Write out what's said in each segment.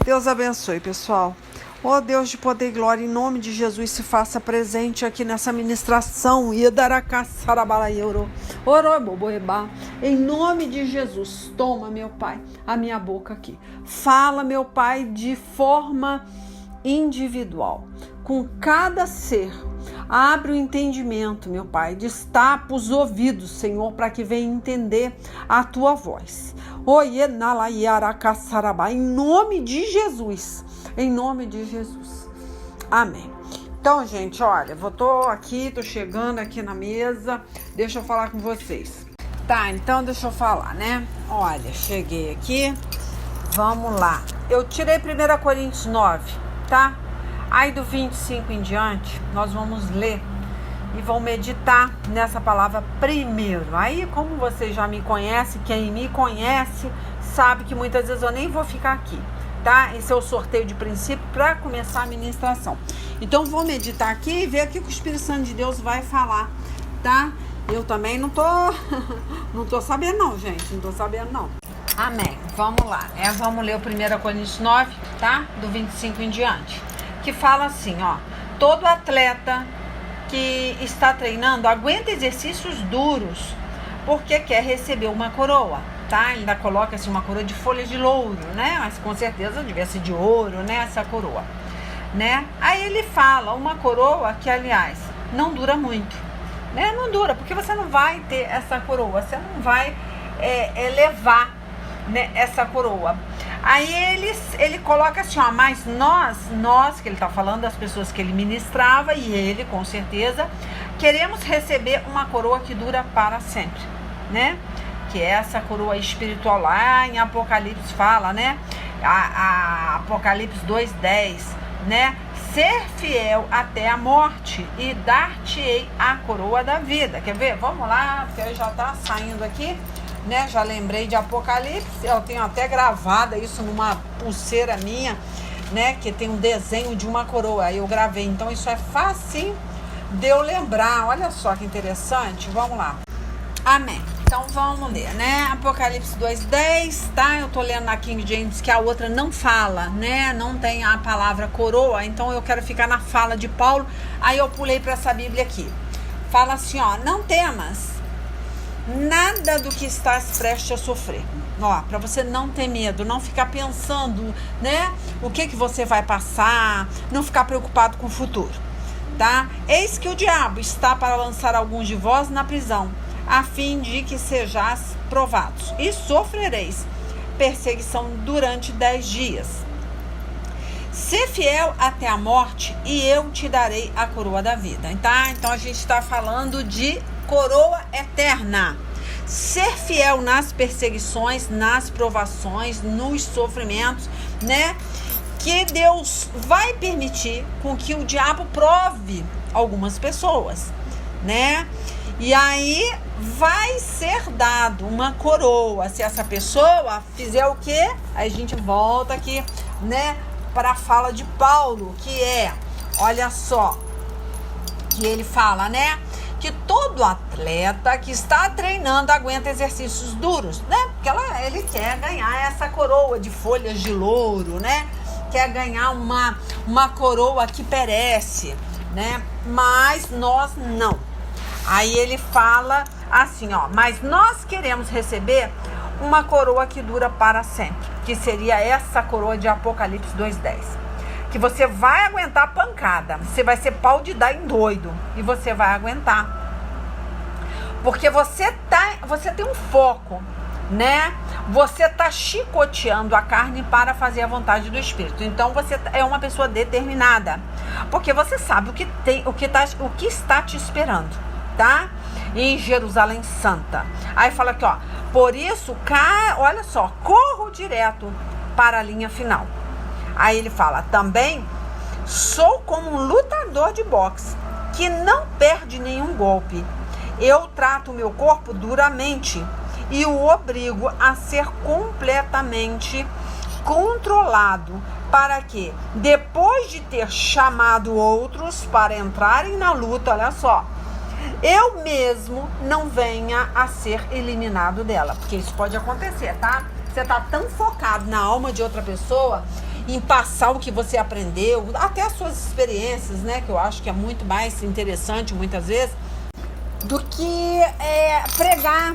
Deus abençoe, pessoal. Ó Deus de poder e glória, em nome de Jesus, se faça presente aqui nessa ministração. Em nome de Jesus, toma, meu Pai, a minha boca aqui. Fala, meu Pai, de forma individual, com cada ser. Abre o entendimento, meu Pai, destapa os ouvidos, Senhor, para que venha entender a Tua voz. Em nome de Jesus. Em nome de Jesus. Amém. Então, gente, olha, tô chegando aqui na mesa. Deixa eu falar com vocês. Tá, então deixa eu falar, né? Olha, cheguei aqui. Vamos lá. Eu tirei 1 Coríntios 9, tá? Aí do 25 em diante, nós vamos ler e vamos meditar nessa palavra primeiro. Aí, como vocês já me conhecem, quem me conhece sabe que muitas vezes eu nem vou ficar aqui. Tá? Esse é o sorteio de princípio para começar a ministração. Então vou meditar aqui e ver o que o Espírito Santo de Deus vai falar, tá? Eu também não tô sabendo não, gente, não tô sabendo não. Amém. Vamos lá, né? Vamos ler o 1 Coríntios 9, tá? Do 25 em diante, que fala assim, ó: todo atleta que está treinando aguenta exercícios duros porque quer receber uma coroa. Tá? Ele ainda coloca assim, uma coroa de folhas de louro, né? Mas com certeza devia ser de ouro, né? Essa coroa, né? Aí ele fala, uma coroa que, aliás, não dura muito, né? Não dura, porque você não vai ter essa coroa, você não vai levar, né, essa coroa. Aí ele coloca assim, ó: mas nós, que ele tá falando das pessoas que ele ministrava, e ele, com certeza, queremos receber uma coroa que dura para sempre, né? Que é essa coroa espiritual. Lá em Apocalipse fala, né? A Apocalipse 2:10, né? Ser fiel até a morte e dar-te-ei a coroa da vida. Quer ver? Vamos lá, porque já tá saindo aqui, né? Já lembrei de Apocalipse. Eu tenho até gravada isso numa pulseira minha, né? Que tem um desenho de uma coroa. Aí eu gravei. Então isso é fácil de eu lembrar. Olha só que interessante. Vamos lá. Amém. Então vamos ler, né? Apocalipse 2:10, tá? Eu tô lendo na King James, que a outra não fala, né? Não tem a palavra coroa, então eu quero ficar na fala de Paulo. Aí eu pulei para essa Bíblia aqui. Fala assim, ó: não temas nada do que estás prestes a sofrer. Ó, para você não ter medo, não ficar pensando, né? O que você vai passar, não ficar preocupado com o futuro, tá? Eis que o diabo está para lançar alguns de vós na prisão, a fim de que sejais provados, e sofrereis perseguição durante 10 dias. Ser fiel até a morte, e eu te darei a coroa da vida. Tá? Então a gente está falando de coroa eterna. Ser fiel nas perseguições, nas provações, nos sofrimentos, né? Que Deus vai permitir com que o diabo prove algumas pessoas, né? E aí vai ser dado uma coroa. Se essa pessoa fizer o quê? Aí a gente volta aqui, né, para a fala de Paulo, que é, olha só, que ele fala, né, que todo atleta que está treinando aguenta exercícios duros, né? Porque ele quer ganhar essa coroa de folhas de louro, né? Quer ganhar uma coroa que perece, né? Mas nós não. Aí ele fala assim, ó: mas nós queremos receber uma coroa que dura para sempre, que seria essa coroa de Apocalipse 2:10, que você vai aguentar pancada, você vai ser pau de dar em doido, e você vai aguentar, porque você tem um foco, né? Você tá chicoteando a carne para fazer a vontade do Espírito. Então você é uma pessoa determinada, porque você sabe o que está te esperando, tá? Em Jerusalém Santa. Aí fala aqui, ó: por isso, olha só, corro direto para a linha final. Aí ele fala: também sou como um lutador de boxe que não perde nenhum golpe. Eu trato o meu corpo duramente e o obrigo a ser completamente controlado, para que, depois de ter chamado outros para entrarem na luta, olha só, eu mesmo não venha a ser eliminado dela. Porque isso pode acontecer, tá? Você tá tão focado na alma de outra pessoa em passar o que você aprendeu, até as suas experiências, né? Que eu acho que é muito mais interessante muitas vezes do que pregar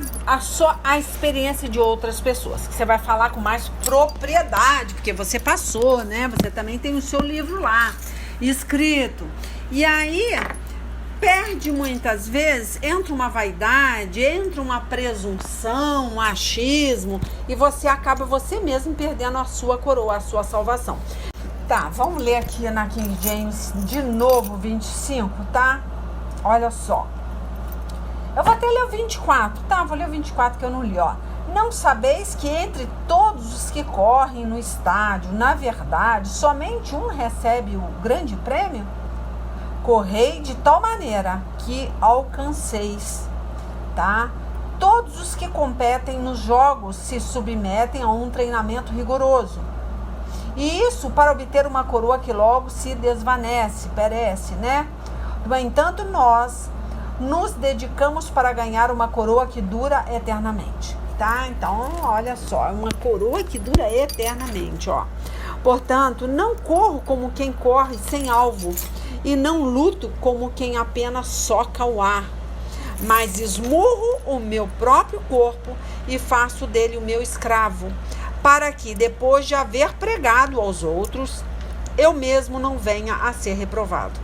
a experiência de outras pessoas, que você vai falar com mais propriedade, porque você passou, né? Você também tem o seu livro lá escrito. E aí perde muitas vezes, entra uma vaidade, entra uma presunção, um achismo, e você acaba você mesmo perdendo a sua coroa, a sua salvação. Tá, vamos ler aqui na King James de novo 25, tá? Olha só. Eu vou até ler o 24, tá? Vou ler o 24 que eu não li, ó. Não sabeis que entre todos os que correm no estádio, na verdade, somente um recebe o grande prêmio? Correi de tal maneira que alcanceis, tá? Todos os que competem nos jogos se submetem a um treinamento rigoroso. E isso para obter uma coroa que logo se desvanece, perece, né? No entanto, nós nos dedicamos para ganhar uma coroa que dura eternamente, tá? Então, olha só, uma coroa que dura eternamente, ó. Portanto, não corro como quem corre sem alvo, e não luto como quem apenas soca o ar, mas esmurro o meu próprio corpo e faço dele o meu escravo, para que, depois de haver pregado aos outros, eu mesmo não venha a ser reprovado.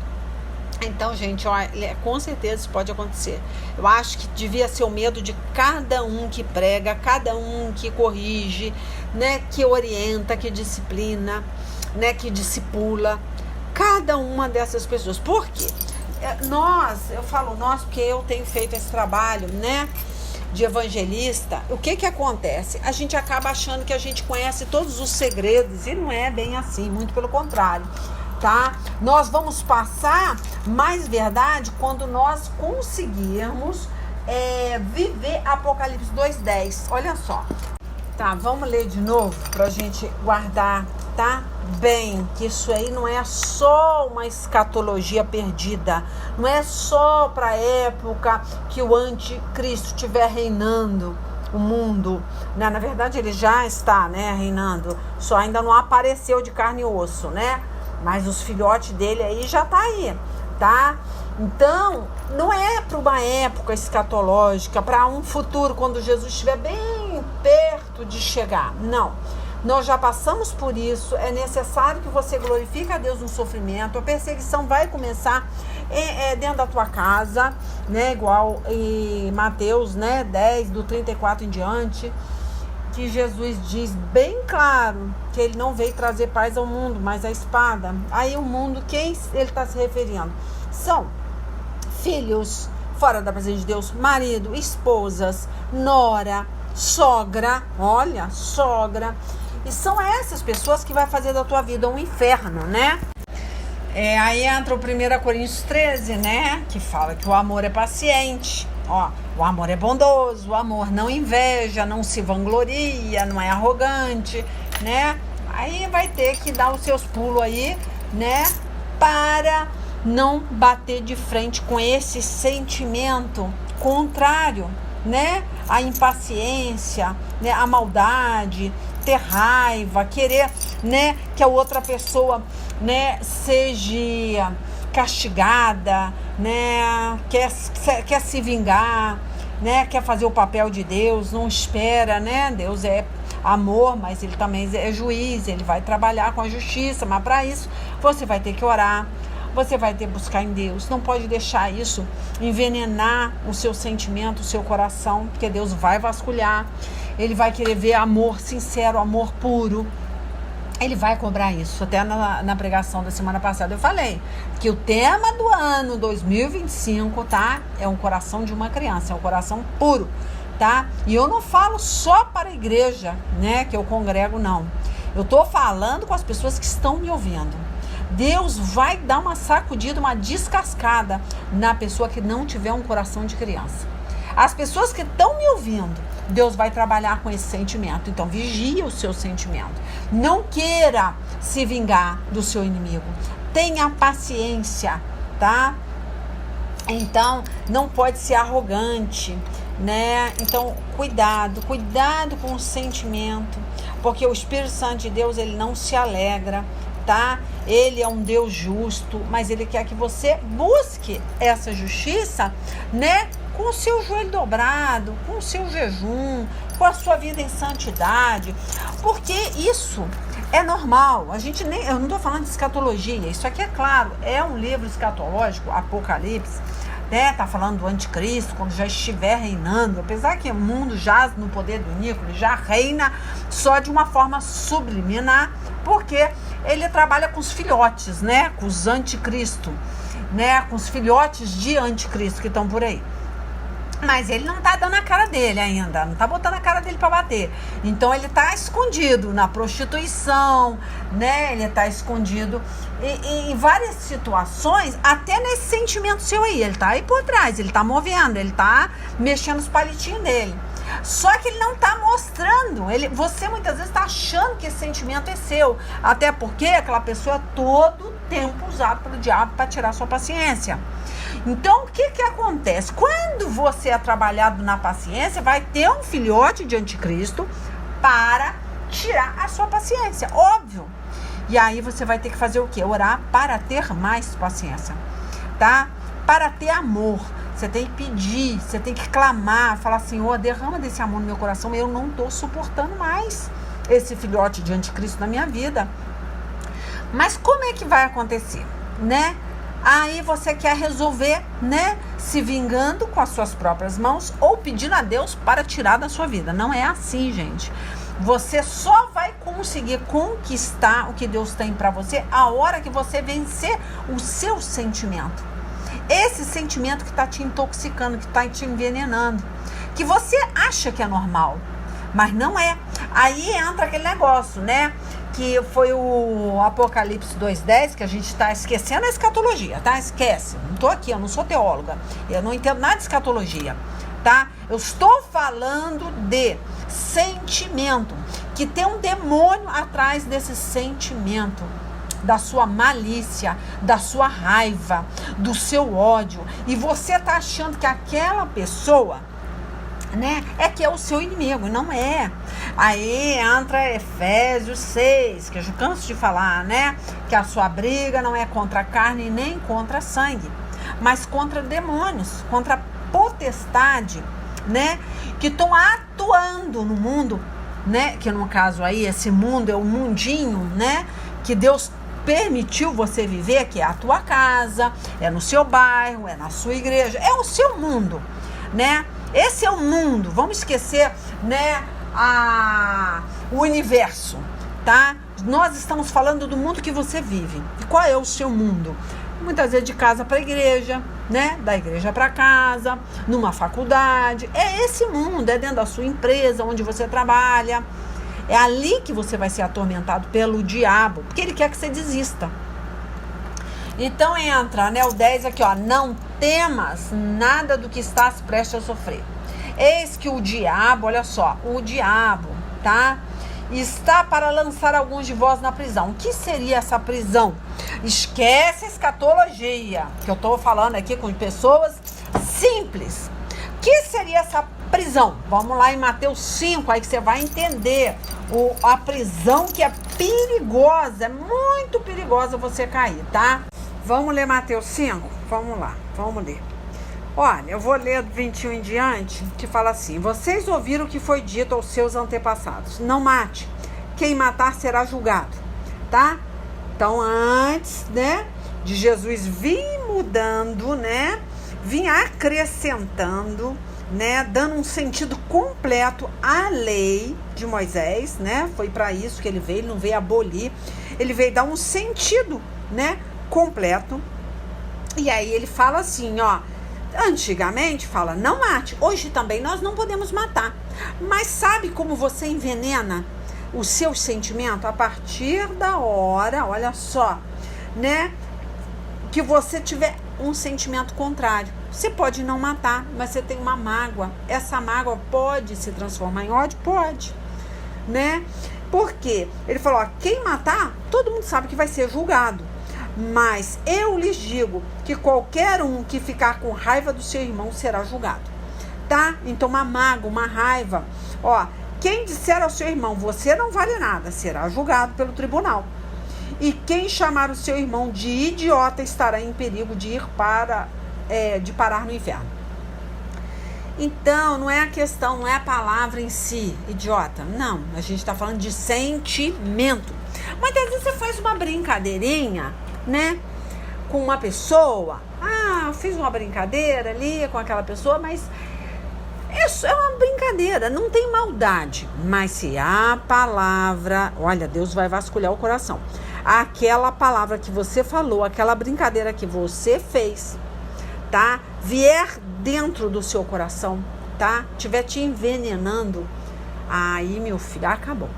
Então, gente, ó, com certeza isso pode acontecer. Eu acho que devia ser o medo de cada um que prega, cada um que corrige, né, que orienta, que disciplina, né, que discipula. Cada uma dessas pessoas. Por quê? Eu falo nós porque eu tenho feito esse trabalho, né, de evangelista. O que acontece? A gente acaba achando que a gente conhece todos os segredos e não é bem assim, muito pelo contrário. Tá? Nós vamos passar mais verdade quando nós conseguirmos viver Apocalipse 2:10. Olha só. Tá, vamos ler de novo pra gente guardar, tá? Bem, que isso aí não é só uma escatologia perdida. Não é só pra época que o anticristo estiver reinando o mundo, né? Na verdade ele já está, né, reinando. Só ainda não apareceu de carne e osso, né? Mas os filhotes dele aí já tá aí, tá? Então, não é para uma época escatológica, para um futuro, quando Jesus estiver bem perto de chegar. Não. Nós já passamos por isso. É necessário que você glorifique a Deus no sofrimento. A perseguição vai começar dentro da tua casa, né? Igual em Mateus, né? 10, do 34 em diante. Que Jesus diz bem claro que ele não veio trazer paz ao mundo, mas a espada. Aí o mundo, quem ele está se referindo? São filhos fora da presença de Deus, marido, esposas, nora, sogra, olha, sogra. E são essas pessoas que vai fazer da tua vida um inferno, né? Aí entra o 1 Coríntios 13, né? Que fala que o amor é paciente. Ó, o amor é bondoso, o amor não inveja, não se vangloria, não é arrogante, né? Aí vai ter que dar os seus pulos aí, né? Para não bater de frente com esse sentimento contrário, né? A impaciência, né? A maldade, ter raiva, querer, né? Que a outra pessoa, né? Seja castigada, né? Quer se vingar, né? Quer fazer o papel de Deus, não espera, né? Deus é amor, mas ele também é juiz, ele vai trabalhar com a justiça, mas para isso você vai ter que orar, você vai ter que buscar em Deus. Não pode deixar isso envenenar o seu sentimento, o seu coração, porque Deus vai vasculhar, ele vai querer ver amor sincero, amor puro. Ele vai cobrar isso. Até na pregação da semana passada eu falei que o tema do ano 2025, tá? É um coração de uma criança, é um coração puro, tá? E eu não falo só para a igreja, né? Que eu congrego, não. Eu tô falando com as pessoas que estão me ouvindo. Deus vai dar uma sacudida, uma descascada na pessoa que não tiver um coração de criança. As pessoas que estão me ouvindo, Deus vai trabalhar com esse sentimento. Então, vigia o seu sentimento. Não queira se vingar do seu inimigo. Tenha paciência, tá? Então, não pode ser arrogante, né? Então, cuidado com o sentimento, porque o Espírito Santo de Deus, ele não se alegra, tá? Ele é um Deus justo, mas ele quer que você busque essa justiça, né? Com o seu joelho dobrado, com o seu jejum, com a sua vida em santidade, porque isso é normal. Eu não estou falando de escatologia, isso aqui é claro, é um livro escatológico, Apocalipse, né? Tá falando do anticristo, quando já estiver reinando, apesar que o mundo jaz no poder do Níquel, ele já reina só de uma forma subliminar, porque ele trabalha com os filhotes, né? Com os anticristo, né? Com os filhotes de anticristo que estão por aí. Mas ele não tá dando a cara dele ainda, não tá botando a cara dele para bater. Então ele tá escondido na prostituição, né? Ele tá escondido em várias situações, até nesse sentimento seu aí. Ele tá aí por trás, ele tá movendo, ele tá mexendo os palitinhos dele. Só que ele não tá mostrando. Você muitas vezes tá achando que esse sentimento é seu, até porque aquela pessoa é todo tempo usada pelo diabo para tirar sua paciência. Então, o que acontece? Quando você é trabalhado na paciência, vai ter um filhote de anticristo para tirar a sua paciência, óbvio. E aí você vai ter que fazer o quê? Orar para ter mais paciência, tá? Para ter amor. Você tem que pedir, você tem que clamar, falar, Senhor, derrama desse amor no meu coração, eu não estou suportando mais esse filhote de anticristo na minha vida. Mas como é que vai acontecer, né? Aí você quer resolver, né? Se vingando com as suas próprias mãos ou pedindo a Deus para tirar da sua vida. Não é assim, gente. Você só vai conseguir conquistar o que Deus tem para você a hora que você vencer o seu sentimento. Esse sentimento que está te intoxicando, que está te envenenando, que você acha que é normal, mas não é. Aí entra aquele negócio, né? Que foi o Apocalipse 2:10, que a gente está esquecendo a escatologia, tá? Esquece. Não tô aqui, eu não sou teóloga. Eu não entendo nada de escatologia, tá? Eu estou falando de sentimento, que tem um demônio atrás desse sentimento, da sua malícia, da sua raiva, do seu ódio. E você tá achando que aquela pessoa, né, é que é o seu inimigo, não é. Aí entra Efésios 6, que eu já canso de falar, né, que a sua briga não é contra a carne nem contra a sangue, mas contra demônios, contra a potestade, né, que estão atuando no mundo, né, que no caso aí esse mundo é o mundinho, né, que Deus permitiu você viver, que é a tua casa, é no seu bairro, é na sua igreja, é o seu mundo, né? Esse é o mundo. Vamos esquecer, né, o universo, tá? Nós estamos falando do mundo que você vive. E qual é o seu mundo? Muitas vezes de casa para igreja, né? Da igreja para casa, numa faculdade. É esse mundo, é dentro da sua empresa, onde você trabalha. É ali que você vai ser atormentado pelo diabo, porque ele quer que você desista. Então entra, né, o 10 aqui, ó. Não temas nada do que estás prestes a sofrer. Eis que o diabo, olha só, o diabo, tá? Está para lançar alguns de vós na prisão. O que seria essa prisão? Esquece a escatologia, que eu tô falando aqui com pessoas simples. O que seria essa prisão? Vamos lá em Mateus 5, aí que você vai entender a prisão, que é perigosa, é muito perigosa você cair, tá? Vamos ler Mateus 5? Vamos lá, vamos ler. Olha, eu vou ler do 21 em diante, que fala assim: vocês ouviram o que foi dito aos seus antepassados, não mate, quem matar será julgado, tá? Então antes, né, de Jesus vir mudando, né, vir acrescentando, né, dando um sentido completo à lei de Moisés, né? Foi para isso que ele veio, ele não veio abolir, ele veio dar um sentido, né, completo. E aí ele fala assim, ó, antigamente fala, não mate, hoje também nós não podemos matar, mas sabe como você envenena o seu sentimento? A partir da hora, olha só, né, que você tiver um sentimento contrário. Você pode não matar, mas você tem uma mágoa. Essa mágoa pode se transformar em ódio? Pode, né? Por quê? Ele falou, ó, quem matar, todo mundo sabe que vai ser julgado. Mas eu lhes digo que qualquer um que ficar com raiva do seu irmão será julgado. tá? Então uma mágoa, uma raiva. Ó, quem disser ao seu irmão, você não vale nada, será julgado pelo tribunal. E quem chamar o seu irmão de idiota estará em perigo de de parar no inferno. Então, não é a questão, não é a palavra em si, idiota. Não, a gente está falando de sentimento. Muitas vezes você faz uma brincadeirinha, né, com uma pessoa. Eu fiz uma brincadeira ali com aquela pessoa, mas isso é uma brincadeira, não tem maldade. Mas se a palavra, olha, Deus vai vasculhar o coração. Aquela palavra que você falou, aquela brincadeira que você fez, tá? Vier dentro do seu coração, tá? Tiver te envenenando, aí, meu filho, acabou.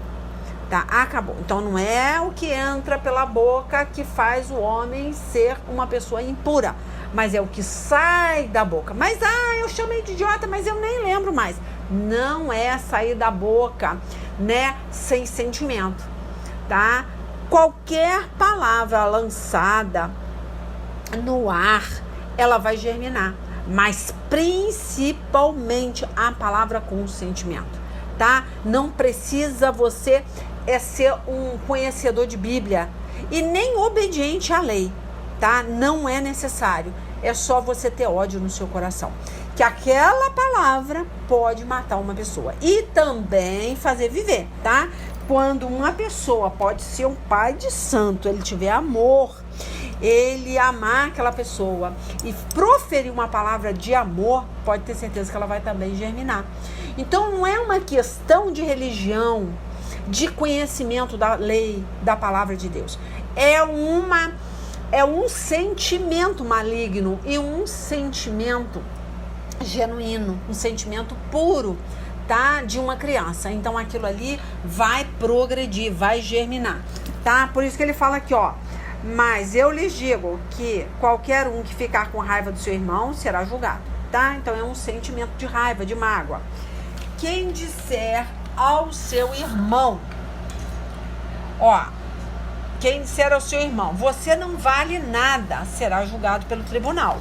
Tá? Acabou. Então não é o que entra pela boca que faz o homem ser uma pessoa impura, mas é o que sai da boca. Mas eu chamei de idiota, mas eu nem lembro mais. Não é sair da boca, né, sem sentimento, tá? Qualquer palavra lançada no ar, ela vai germinar, mas principalmente a palavra com sentimento, tá? Não precisa você ser um conhecedor de Bíblia e nem obediente à lei, tá? Não é necessário. É só você ter ódio no seu coração, que aquela palavra pode matar uma pessoa e também fazer viver, tá? Quando uma pessoa pode ser um pai de santo, ele tiver amor, ele amar aquela pessoa e proferir uma palavra de amor, pode ter certeza que ela vai também germinar. Então não é uma questão de religião, de conhecimento da lei, da palavra de Deus. É um sentimento maligno e um sentimento genuíno, um sentimento puro, tá? De uma criança. Então aquilo ali vai progredir, vai germinar, tá? Por isso que ele fala aqui, ó. Mas eu lhes digo que qualquer um que ficar com raiva do seu irmão será julgado, tá? Então é um sentimento de raiva, de mágoa. Quem disser ao seu irmão, quem disser ao seu irmão, você não vale nada, será julgado pelo tribunal.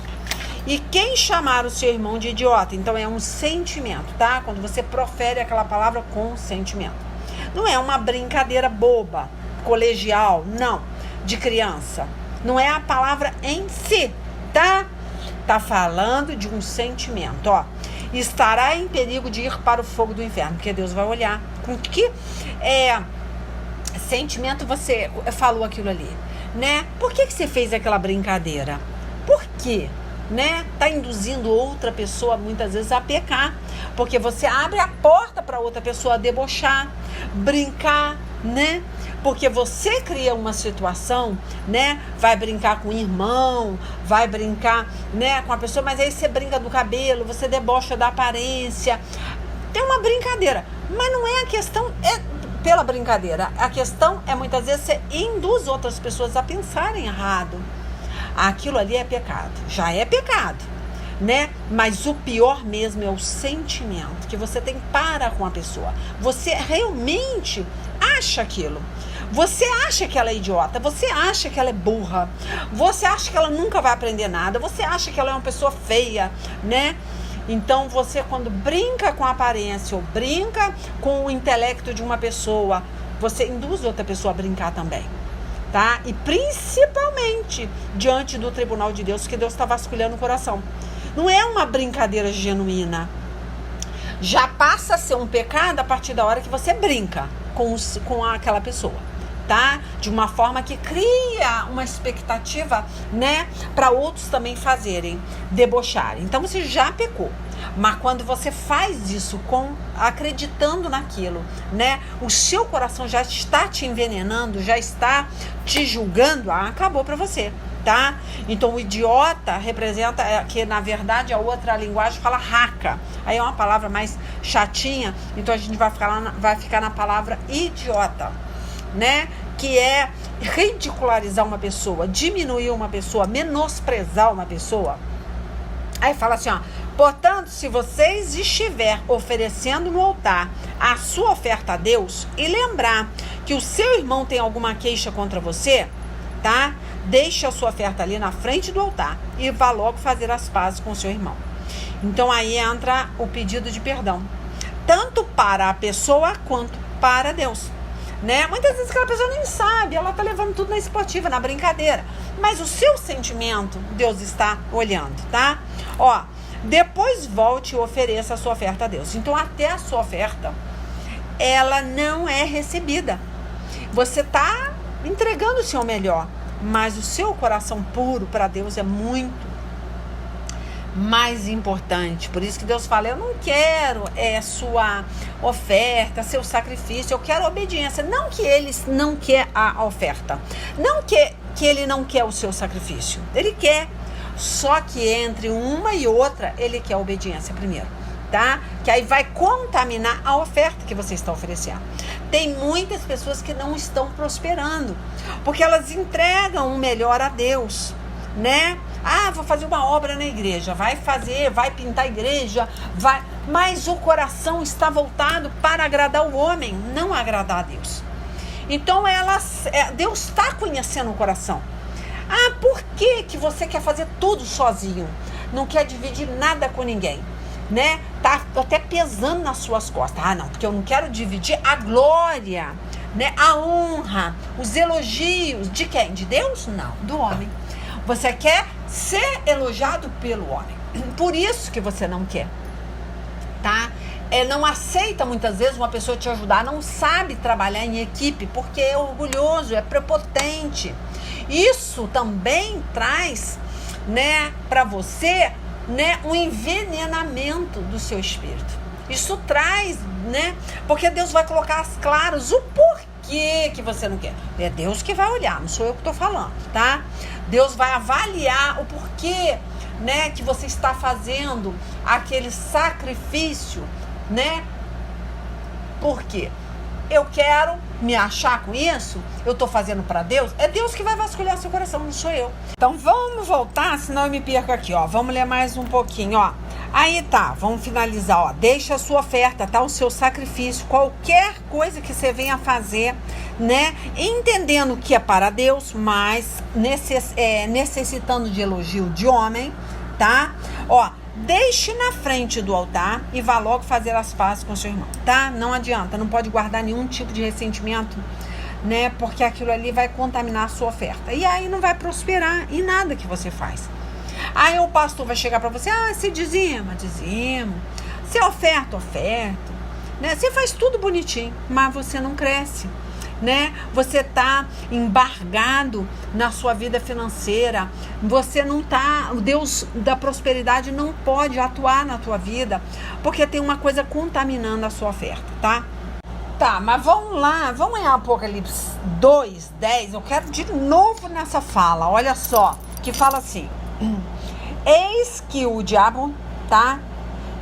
E quem chamar o seu irmão de idiota, então é um sentimento, tá? Quando você profere aquela palavra com sentimento. Não é uma brincadeira boba, colegial, não, de criança. Não é a palavra em si, tá? Tá falando de um sentimento, Estará em perigo de ir para o fogo do inferno, porque Deus vai olhar com que sentimento você falou aquilo ali, né? Por que você fez aquela brincadeira? Por quê? Né? Tá induzindo outra pessoa muitas vezes a pecar, porque você abre a porta para outra pessoa debochar, brincar, né? Porque você cria uma situação, né? Vai brincar com o irmão, vai brincar, né, com a pessoa, mas aí você brinca do cabelo, você debocha da aparência. Tem uma brincadeira, mas não é a questão pela brincadeira. A questão é muitas vezes você induz outras pessoas a pensarem errado. Aquilo ali é pecado, já é pecado, né? Mas o pior mesmo é o sentimento que você tem para com a pessoa. Você realmente acha aquilo. Você acha que ela é idiota, você acha que ela é burra, você acha que ela nunca vai aprender nada, você acha que ela é uma pessoa feia, né? Então você, quando brinca com a aparência ou brinca com o intelecto de uma pessoa, você induz outra pessoa a brincar também, tá? E principalmente diante do tribunal de Deus, que Deus está vasculhando o coração. Não é uma brincadeira genuína. Já passa a ser um pecado a partir da hora que você brinca com aquela pessoa, tá? De uma forma que cria uma expectativa, né, para outros também fazerem, debocharem. Então você já pecou. Mas quando você faz isso acreditando naquilo, né, o seu coração já está te envenenando, já está te julgando, acabou para você, tá? Então o idiota representa, que na verdade a outra linguagem fala raca. Aí é uma palavra mais chatinha, então a gente vai ficar na palavra idiota, né? Que é ridicularizar uma pessoa, diminuir uma pessoa, menosprezar uma pessoa. Aí fala assim, portanto, se vocês estiver oferecendo no altar a sua oferta a Deus e lembrar que o seu irmão tem alguma queixa contra você, tá? Deixe a sua oferta ali na frente do altar e vá logo fazer as pazes com o seu irmão. Então aí entra o pedido de perdão, tanto para a pessoa quanto para Deus, né? Muitas vezes aquela pessoa nem sabe, ela tá levando tudo na esportiva, na brincadeira, mas o seu sentimento, Deus está olhando, tá? Ó, depois volte e ofereça a sua oferta a Deus. Então até a sua oferta, ela não é recebida. Você tá entregando o seu melhor, mas o seu coração puro para Deus é muito mais importante. Por isso que Deus fala, eu não quero sua oferta, seu sacrifício, eu quero obediência. Não que ele não quer a oferta, não que ele não quer o seu sacrifício, ele quer, só que entre uma e outra ele quer a obediência primeiro, tá? Que aí vai contaminar a oferta que você está oferecendo. Tem muitas pessoas que não estão prosperando porque elas entregam o melhor a Deus, né? Ah, vou fazer uma obra na igreja, vai pintar a igreja, mas o coração está voltado para agradar o homem, não agradar a Deus. Então Deus está conhecendo o coração. Ah, por que você quer fazer tudo sozinho? Não quer dividir nada com ninguém, né? Tá até pesando nas suas costas. Ah, não, porque eu não quero dividir a glória, né? A honra, os elogios de quem? De Deus? Não, do homem. Você quer ser elogiado pelo homem. Por isso que você não quer, tá? Não aceita muitas vezes uma pessoa te ajudar, não sabe trabalhar em equipe, porque é orgulhoso, é prepotente. Isso também traz, né, para você, né, um envenenamento do seu espírito. Isso traz, né, porque Deus vai colocar as claras o porquê que você não quer. É Deus que vai olhar, não sou eu que estou falando, tá? Deus vai avaliar o porquê, né, que você está fazendo aquele sacrifício, né? Por quê? Eu quero me achar com isso? Eu estou fazendo para Deus? É Deus que vai vasculhar seu coração, não sou eu. Então vamos voltar, senão eu me perco aqui, ó. Vamos ler mais um pouquinho, ó. Aí tá, vamos finalizar, ó. Deixa a sua oferta, tá? O seu sacrifício, qualquer coisa que você venha fazer, né? Entendendo que é para Deus, mas necessitando de elogio de homem, tá? Ó, deixe na frente do altar e vá logo fazer as pazes com seu irmão, tá? Não adianta, não pode guardar nenhum tipo de ressentimento, né? Porque aquilo ali vai contaminar a sua oferta. E aí não vai prosperar em nada que você faz. Aí o pastor vai chegar para você, você dizima, você oferta, né? Você faz tudo bonitinho, mas você não cresce, né? Você tá embargado na sua vida financeira, você não tá, o Deus da prosperidade não pode atuar na tua vida, porque tem uma coisa contaminando a sua oferta, tá? Tá, mas vamos lá, vamos em Apocalipse 2:10, eu quero de novo nessa fala, olha só, que fala assim, eis que o diabo, tá?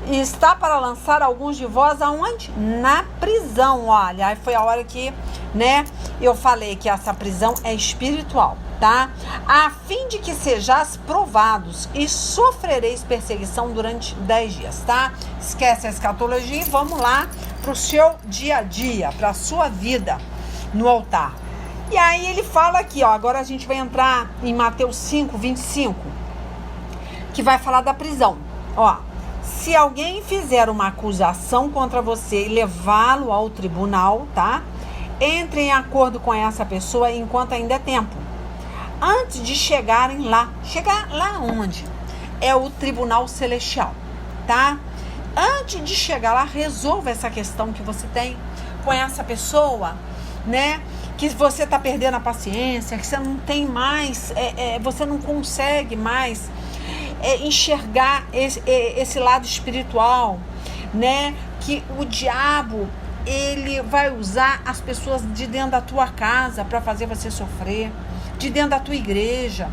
Está para lançar alguns de vós aonde? Na prisão, olha, aí foi a hora que, né, eu falei que essa prisão é espiritual, tá? A fim de que sejais provados e sofrereis perseguição durante 10 dias, tá? Esquece a escatologia e vamos lá pro seu dia a dia, pra sua vida no altar. E aí ele fala aqui, ó, agora a gente vai entrar em Mateus 5:25, que vai falar da prisão, ó. Se alguém fizer uma acusação contra você e levá-lo ao tribunal, tá? Entre em acordo com essa pessoa enquanto ainda é tempo. Antes de chegarem lá. Chegar lá onde? É o tribunal celestial, tá? Antes de chegar lá, resolva essa questão que você tem com essa pessoa, né? Que você tá perdendo a paciência, que você não tem mais, você não consegue mais enxergar esse lado espiritual, né? Que o diabo, ele vai usar as pessoas de dentro da tua casa para fazer você sofrer, de dentro da tua igreja.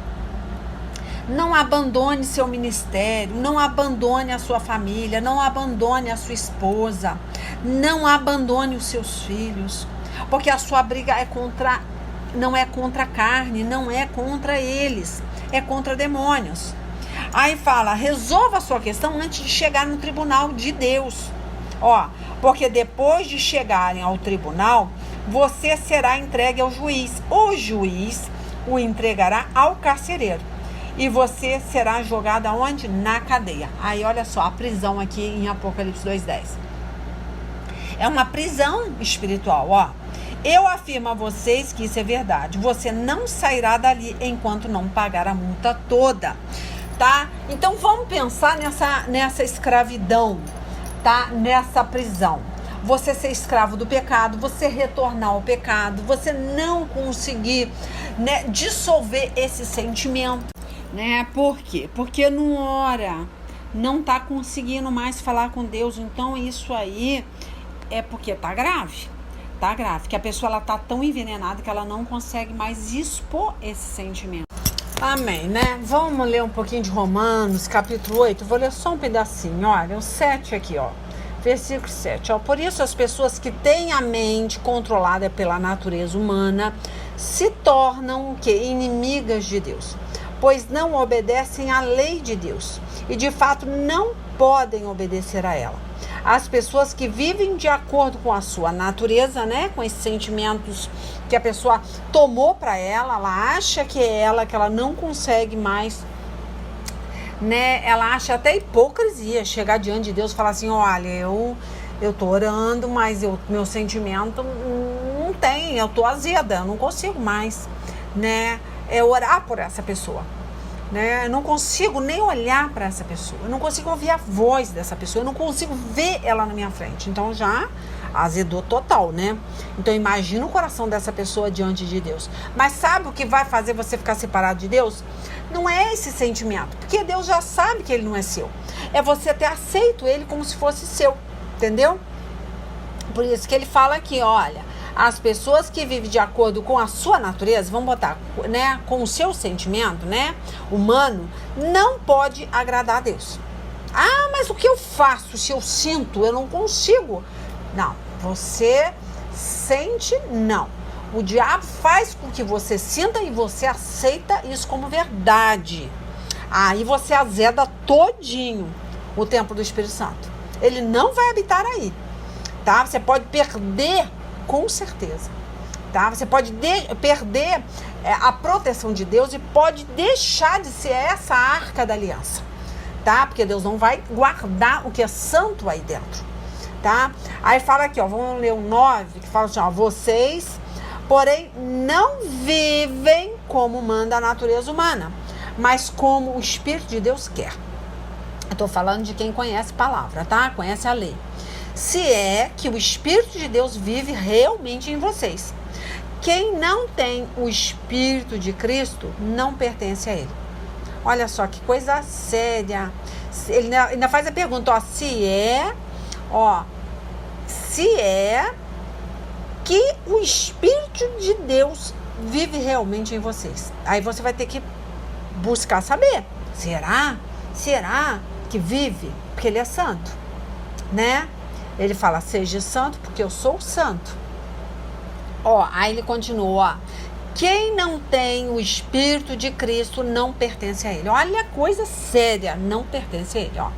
Não abandone seu ministério, não abandone a sua família, não abandone a sua esposa, não abandone os seus filhos, porque a sua briga não é contra a carne, não é contra eles, é contra demônios. Aí fala, resolva a sua questão antes de chegar no tribunal de Deus. Ó, porque depois de chegarem ao tribunal, você será entregue ao juiz. O juiz o entregará ao carcereiro. e você será jogado aonde? Na cadeia. Aí olha só, a prisão aqui em Apocalipse 2:10. É uma prisão espiritual, ó. Eu afirmo a vocês que isso é verdade. Você não sairá dali enquanto não pagar a multa toda, tá? Então vamos pensar nessa escravidão, tá? Nessa prisão. Você ser escravo do pecado, você retornar ao pecado, você não conseguir, né, dissolver esse sentimento, né? Por quê? Porque não ora, não tá conseguindo mais falar com Deus. Então isso aí é porque tá grave. Tá grave, que a pessoa ela tá tão envenenada que ela não consegue mais expor esse sentimento. Amém, né? Vamos ler um pouquinho de Romanos, capítulo 8. Vou ler só um pedacinho, olha, o 7 aqui, ó. Versículo 7, ó. Por isso as pessoas que têm a mente controlada pela natureza humana se tornam o quê? Inimigas de Deus, pois não obedecem à lei de Deus e de fato não podem obedecer a ela. As pessoas que vivem de acordo com a sua natureza, né, com esses sentimentos que a pessoa tomou para ela acha que é ela, que ela não consegue mais, né, ela acha até hipocrisia chegar diante de Deus e falar assim, olha, eu tô orando, mas meu sentimento não tem, eu tô azeda, eu não consigo mais, né, orar por essa pessoa. Né? Eu não consigo nem olhar para essa pessoa, eu não consigo ouvir a voz dessa pessoa, eu não consigo ver ela na minha frente. Então já azedou total, né? Então imagina o coração dessa pessoa diante de Deus. Mas sabe o que vai fazer você ficar separado de Deus? Não é esse sentimento, porque Deus já sabe que ele não é seu. É você ter aceito ele como se fosse seu, entendeu? Por isso que ele fala aqui, olha, as pessoas que vivem de acordo com a sua natureza, vamos botar, né, com o seu sentimento, né, humano, não pode agradar a Deus. Ah, mas o que eu faço se eu sinto? Eu não consigo. Não, você sente, não. O diabo faz com que você sinta e você aceita isso como verdade. Aí você azeda todinho o templo do Espírito Santo. Ele não vai habitar aí, tá? Você pode perder, com certeza, tá? Você pode perder a proteção de Deus e pode deixar de ser essa arca da aliança, tá? Porque Deus não vai guardar o que é santo aí dentro, tá? Aí fala aqui, ó, vamos ler o 9, que fala assim, ó, vocês, porém, não vivem como manda a natureza humana, mas como o Espírito de Deus quer. Eu tô falando de quem conhece a palavra, tá? Conhece a lei. Se é que o Espírito de Deus vive realmente em vocês. Quem não tem o Espírito de Cristo não pertence a ele. Olha só que coisa séria. Ele ainda faz a pergunta, ó, se é que o Espírito de Deus vive realmente em vocês. Aí você vai ter que buscar saber. Será que vive? Porque ele é santo, né? Ele fala, seja santo, porque eu sou santo. Ó, aí ele continua, ó. Quem não tem o Espírito de Cristo não pertence a ele. Olha a coisa séria, não pertence a ele, ó.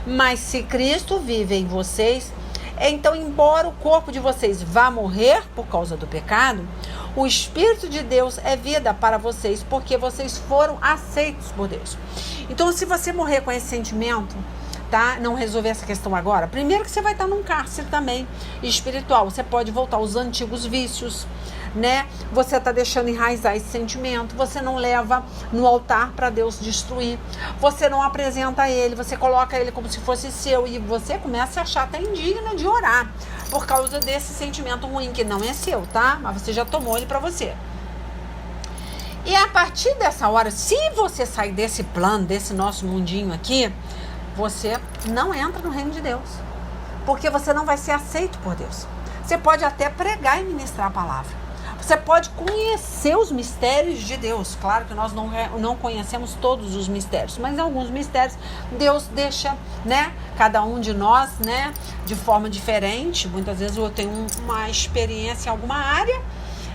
Mas se Cristo vive em vocês, então, embora o corpo de vocês vá morrer por causa do pecado, o Espírito de Deus é vida para vocês, porque vocês foram aceitos por Deus. Então, se você morrer com esse sentimento, tá? Não resolver essa questão agora, primeiro que você vai estar num cárcere também espiritual. Você pode voltar aos antigos vícios, né? Você tá deixando enraizar esse sentimento, você não leva no altar para Deus destruir, você não apresenta ele, você coloca ele como se fosse seu e você começa a achar até indigna de orar por causa desse sentimento ruim que não é seu, tá? Mas você já tomou ele para você. E a partir dessa hora, se você sair desse plano, desse nosso mundinho aqui, você não entra no reino de Deus, porque você não vai ser aceito por Deus. Você pode até pregar e ministrar a palavra, você pode conhecer os mistérios de Deus. Claro que nós não conhecemos todos os mistérios, mas alguns mistérios Deus deixa, né, cada um de nós, né, de forma diferente. Muitas vezes eu tenho uma experiência em alguma área,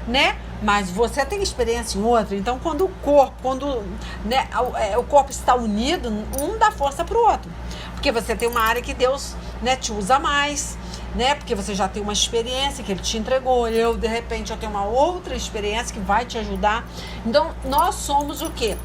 né, mas você tem experiência em outra. Então quando o corpo está unido, um dá força para o outro, porque você tem uma área que Deus, né, te usa mais, né, porque você já tem uma experiência que ele te entregou, de repente eu tenho uma outra experiência que vai te ajudar. Então nós somos o quê?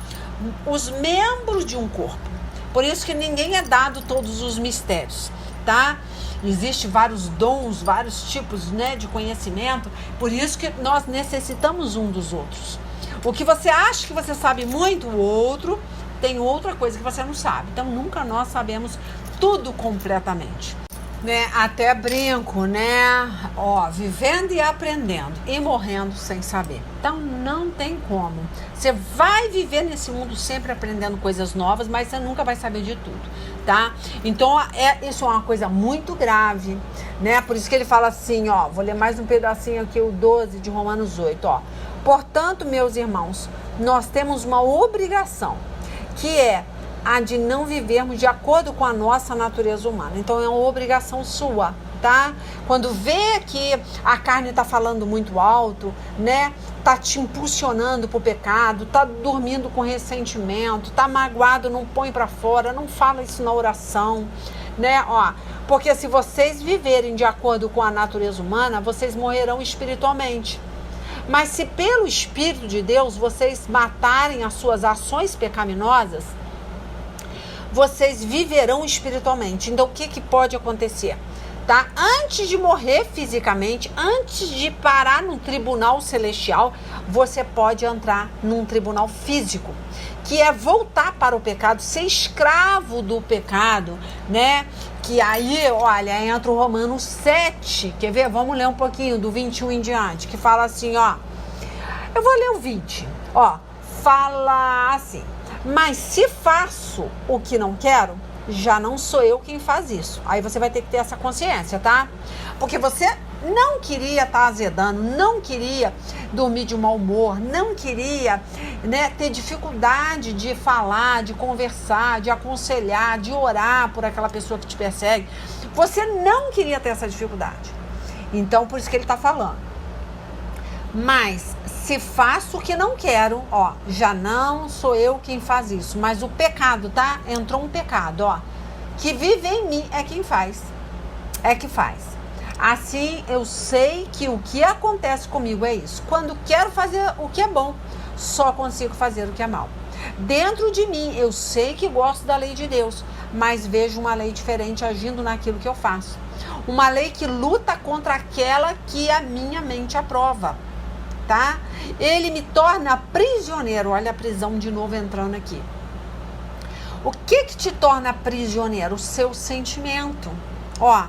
os membros de um corpo. Por isso que ninguém é dado todos os mistérios, tá? Existem vários dons, vários tipos, né, de conhecimento. Por isso que nós necessitamos um dos outros. O que você acha que você sabe muito, o outro tem outra coisa que você não sabe. Então, nunca nós sabemos tudo completamente. Né? Até brinco, né? Ó, vivendo e aprendendo e morrendo sem saber. Então não tem como. Você vai viver nesse mundo sempre aprendendo coisas novas, mas você nunca vai saber de tudo, tá? Então isso é uma coisa muito grave, né? Por isso que ele fala assim, ó, vou ler mais um pedacinho aqui, o 12 de Romanos 8, ó. Portanto, meus irmãos, nós temos uma obrigação, que é a de não vivermos de acordo com a nossa natureza humana. Então é uma obrigação sua, tá? Quando vê que a carne tá falando muito alto, né? Tá te impulsionando pro pecado, tá dormindo com ressentimento, tá magoado, não põe pra fora, não fala isso na oração, né? Ó, porque se vocês viverem de acordo com a natureza humana, vocês morrerão espiritualmente. Mas se pelo Espírito de Deus vocês matarem as suas ações pecaminosas, vocês viverão espiritualmente. Então, o que pode acontecer? Tá? Antes de morrer fisicamente, antes de parar num tribunal celestial, você pode entrar num tribunal físico, que é voltar para o pecado, ser escravo do pecado, né? Que aí, olha, entra o Romanos 7, quer ver? Vamos ler um pouquinho do 21 em diante, que fala assim, ó. Eu vou ler o 20, ó. Fala assim. Mas se faço o que não quero, já não sou eu quem faz isso. Aí você vai ter que ter essa consciência, tá? Porque você não queria estar azedando, não queria dormir de mau humor, não queria, né, ter dificuldade de falar, de conversar, de aconselhar, de orar por aquela pessoa que te persegue. Você não queria ter essa dificuldade. Então, por isso que ele está falando. Mas se faço o que não quero, ó, já não sou eu quem faz isso, mas o pecado, tá? Entrou um pecado, ó, que vive em mim é quem faz, é que faz. Assim, eu sei que o que acontece comigo é isso. Quando quero fazer o que é bom, só consigo fazer o que é mal. Dentro de mim, eu sei que gosto da lei de Deus, mas vejo uma lei diferente agindo naquilo que eu faço. Uma lei que luta contra aquela que a minha mente aprova. Tá? Ele me torna prisioneiro. Olha a prisão de novo entrando aqui. O que te torna prisioneiro? O seu sentimento. Ó,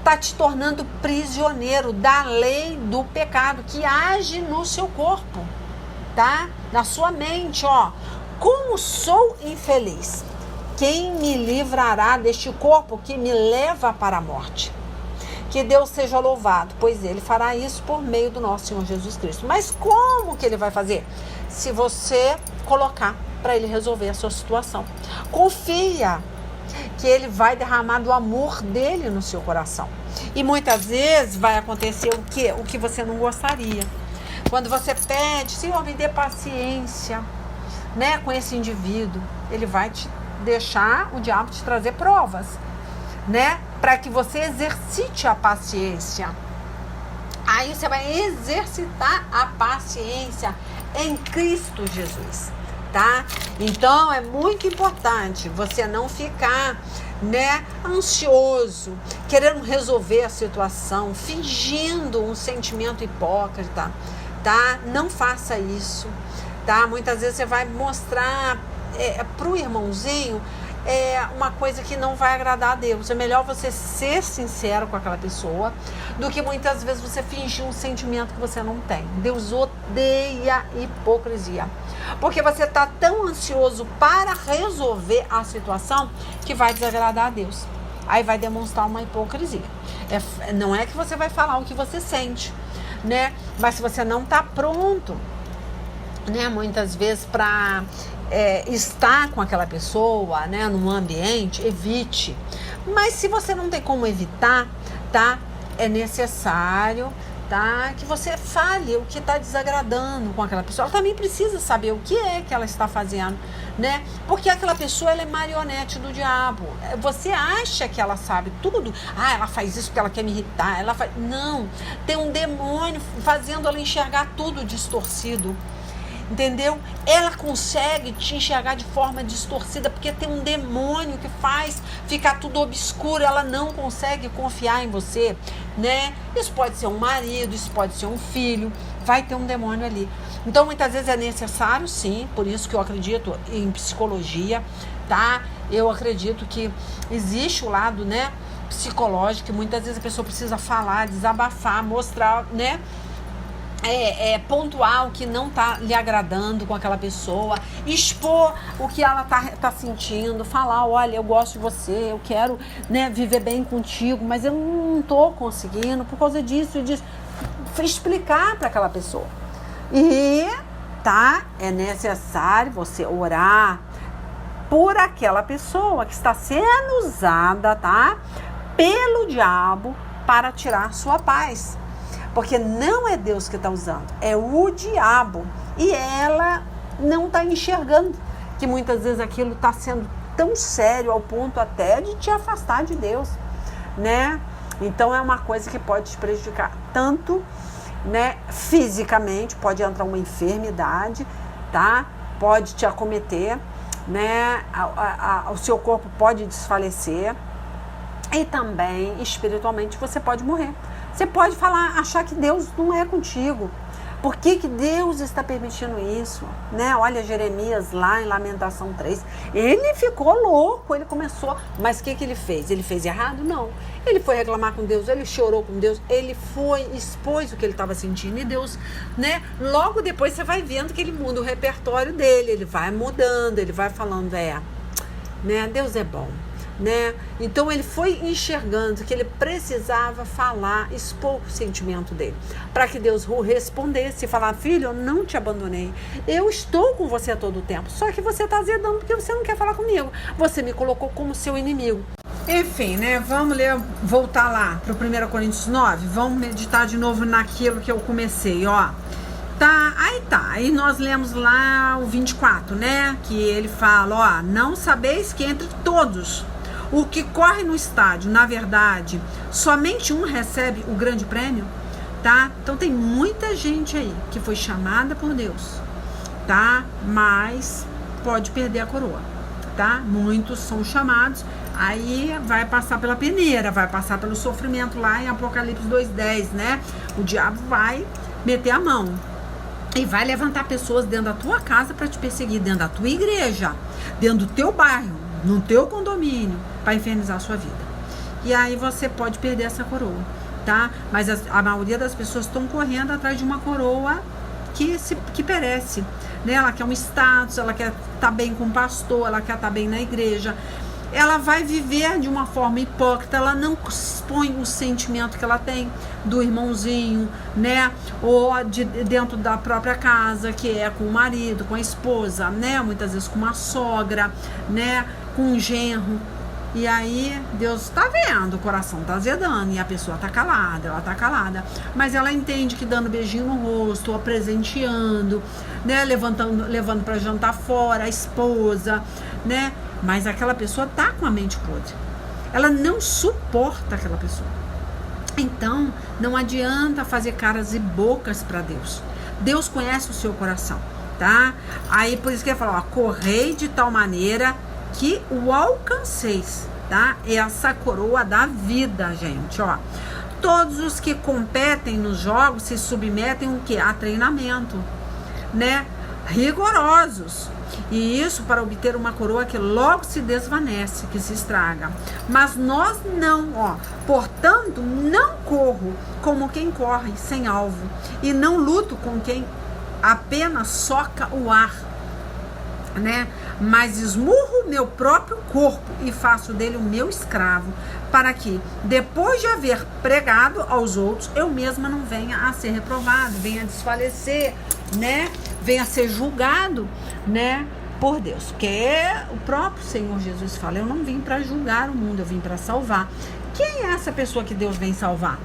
tá te tornando prisioneiro da lei do pecado que age no seu corpo, tá? Na sua mente, ó. Como sou infeliz? Quem me livrará deste corpo que me leva para a morte? Que Deus seja louvado, pois Ele fará isso por meio do nosso Senhor Jesus Cristo. Mas como que Ele vai fazer? Se você colocar para Ele resolver a sua situação. Confia que Ele vai derramar do amor dEle no seu coração. E muitas vezes vai acontecer o quê? O que você não gostaria. Quando você pede, Senhor, me dê paciência, né, com esse indivíduo, Ele vai te deixar, o diabo te trazer provas, né? Para que você exercite a paciência. Aí você vai exercitar a paciência em Cristo Jesus, tá? Então é muito importante você não ficar, né, ansioso, querendo resolver a situação, fingindo um sentimento hipócrita, tá? Não faça isso, tá? Muitas vezes você vai mostrar pro irmãozinho uma coisa que não vai agradar a Deus. É melhor você ser sincero com aquela pessoa do que muitas vezes você fingir um sentimento que você não tem. Deus odeia hipocrisia, porque você está tão ansioso para resolver a situação que vai desagradar a Deus. Aí vai demonstrar uma hipocrisia. Não é que você vai falar o que você sente, né? Mas se você não está pronto, né, muitas vezes para estar com aquela pessoa, né, num ambiente, evite. Mas se você não tem como evitar, tá, é necessário, tá, que você fale o que está desagradando com aquela pessoa. Ela também precisa saber o que é que ela está fazendo, né? Porque aquela pessoa, ela é marionete do diabo. Você acha que ela sabe tudo? Ah, ela faz isso porque ela quer me irritar. Não, tem um demônio fazendo ela enxergar tudo distorcido. entendeu? Ela consegue te enxergar de forma distorcida, porque tem um demônio que faz ficar tudo obscuro, ela não consegue confiar em você, né? Isso pode ser um marido, isso pode ser um filho, vai ter um demônio ali. Então, muitas vezes é necessário, sim, por isso que eu acredito em psicologia, tá? Eu acredito que existe o lado, né, psicológico, que muitas vezes a pessoa precisa falar, desabafar, mostrar, né, pontuar o que não tá lhe agradando com aquela pessoa, expor o que ela tá sentindo, falar, olha, eu gosto de você, eu quero, né, viver bem contigo, mas eu não tô conseguindo por causa disso e disso. Explicar para aquela pessoa. E, tá, é necessário você orar por aquela pessoa que está sendo usada, tá, pelo diabo para tirar sua paz. Porque não é Deus que está usando, é o diabo. E ela não está enxergando que muitas vezes aquilo está sendo tão sério ao ponto até de te afastar de Deus, né? Então é uma coisa que pode te prejudicar tanto, né, fisicamente, pode entrar uma enfermidade, tá? Pode te acometer, né? O seu corpo pode desfalecer e também espiritualmente você pode morrer. Você pode achar que Deus não é contigo. Por que Deus está permitindo isso? Né? Olha Jeremias lá em Lamentação 3. Ele ficou louco, ele começou. Mas o que ele fez? Ele fez errado? Não. Ele foi reclamar com Deus, ele chorou com Deus, ele expôs o que ele estava sentindo. E Deus, né? Logo depois você vai vendo que ele muda o repertório dele, ele vai mudando, ele vai falando, né? Deus é bom. Né? Então ele foi enxergando que ele precisava falar, expor o sentimento dele, para que Deus o respondesse e falar, filho, eu não te abandonei, eu estou com você a todo tempo, só que você está azedando porque você não quer falar comigo, você me colocou como seu inimigo. Enfim, né? Vamos voltar lá para o 1 Coríntios 9, vamos meditar de novo naquilo que eu comecei, ó. Aí nós lemos lá o 24, né? Que ele fala, ó, não sabeis que entre todos o que corre no estádio, na verdade, somente um recebe o grande prêmio, tá? Então tem muita gente aí que foi chamada por Deus, tá? Mas pode perder a coroa, tá? Muitos são chamados, aí vai passar pela peneira, vai passar pelo sofrimento lá em Apocalipse 2:10, né? O diabo vai meter a mão e vai levantar pessoas dentro da tua casa para te perseguir, dentro da tua igreja, dentro do teu bairro, no teu condomínio, para infernizar a sua vida. E aí você pode perder essa coroa, tá? Mas a maioria das pessoas estão correndo atrás de uma coroa que perece, né? Ela quer um status, ela quer estar bem com o pastor, ela quer estar bem na igreja. Ela vai viver de uma forma hipócrita, ela não expõe o sentimento que ela tem do irmãozinho, né? Ou dentro da própria casa, que é com o marido, com a esposa, né? Muitas vezes com uma sogra, né? Com um genro. E aí Deus está vendo, o coração está azedando e a pessoa está calada, ela está calada. Mas ela entende que dando beijinho no rosto, ou presenteando, né? Levando para jantar fora, a esposa, né? Mas aquela pessoa tá com a mente podre. Ela não suporta aquela pessoa. Então, não adianta fazer caras e bocas para Deus. Deus conhece o seu coração, tá? Aí, por isso que ele fala, ó, correi de tal maneira que o alcanceis, tá? Essa coroa da vida, gente, ó. Todos os que competem nos jogos se submetem o quê? A treinamento, né? Rigorosos. E isso para obter uma coroa que logo se desvanece, que se estraga. Mas nós não, ó. Portanto, não corro como quem corre sem alvo, e não luto com quem apenas soca o ar, né? Mas esmurro meu próprio corpo e faço dele o meu escravo, para que, depois de haver pregado aos outros, eu mesma não venha a ser reprovado, venha a desfalecer, né? Venha a ser julgado, né? Por Deus. Porque o próprio Senhor Jesus fala, eu não vim para julgar o mundo, eu vim para salvar. Quem é essa pessoa que Deus vem salvar?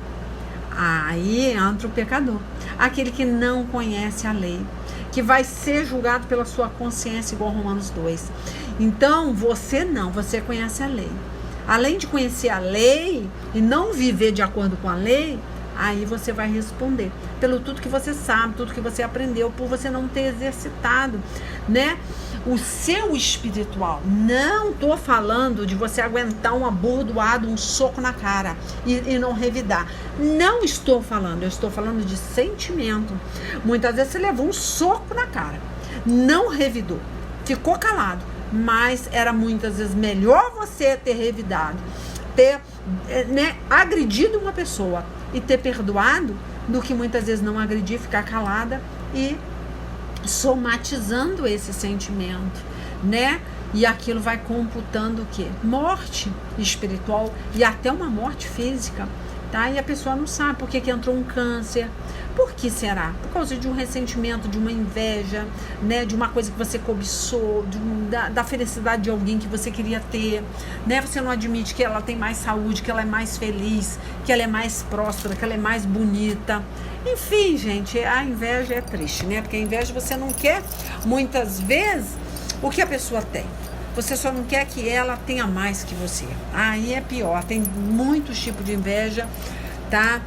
Aí entra o pecador, aquele que não conhece a lei, que vai ser julgado pela sua consciência, igual Romanos 2. Então, você conhece a lei. Além de conhecer a lei e não viver de acordo com a lei, Aí você vai responder pelo tudo que você sabe, tudo que você aprendeu, por você não ter exercitado, né? O seu espiritual. Não tô falando de você aguentar um abordoado, um soco na cara e não revidar. Não estou falando, eu estou falando de sentimento. Muitas vezes você levou um soco na cara, não revidou, ficou calado, mas era muitas vezes melhor você ter revidado, ter, né, agredido uma pessoa e ter perdoado, do que muitas vezes não agredir, ficar calada e somatizando esse sentimento, né? E aquilo vai computando o quê? Morte espiritual e até uma morte física, tá? E a pessoa não sabe por que entrou um câncer. Por que será? Por causa de um ressentimento, de uma inveja, né? De uma coisa que você cobiçou, da felicidade de alguém que você queria ter, né? Você não admite que ela tem mais saúde, que ela é mais feliz, que ela é mais próspera, que ela é mais bonita. Enfim, gente, a inveja é triste, né? Porque a inveja você não quer, muitas vezes, o que a pessoa tem. Você só não quer que ela tenha mais que você. Aí é pior. Tem muitos tipos de inveja, tá?